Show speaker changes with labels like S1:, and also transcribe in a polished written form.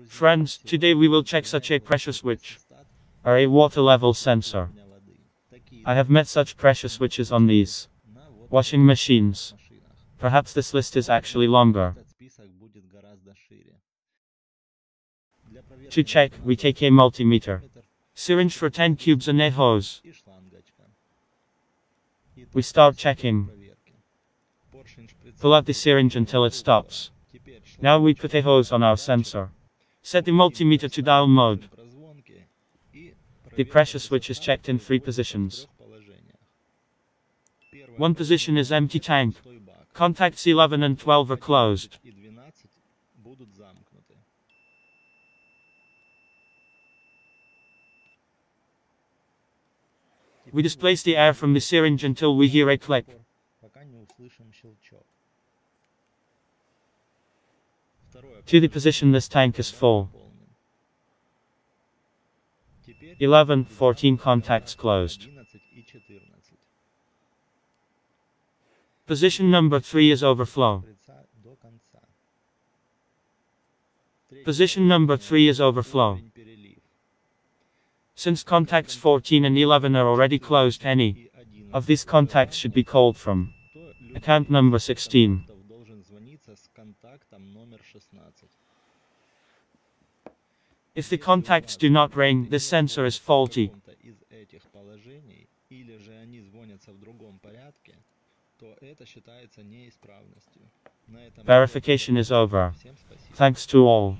S1: Friends, today we will check such a pressure switch, or a water level sensor. I have met such pressure switches on these washing machines. Perhaps this list is actually longer. To check, we take a multimeter, syringe for 10 cubes and a hose. We start checking. Pull out the syringe until it stops. Now we put a hose on our sensor. Set the multimeter to dial mode. The pressure switch is checked in 3 positions. One position is empty tank. Contacts 11 and 12 are closed. We displace the air from the syringe until we hear a click. To the position this tank is full. 11, 14 contacts closed. Position number 3 is overflow. Position number 3 is overflow. Since contacts 14 and 11 are already closed, any of these contacts should be called from account number 16. If the contacts do not ring, this sensor is faulty. Verification is over. Thanks to all.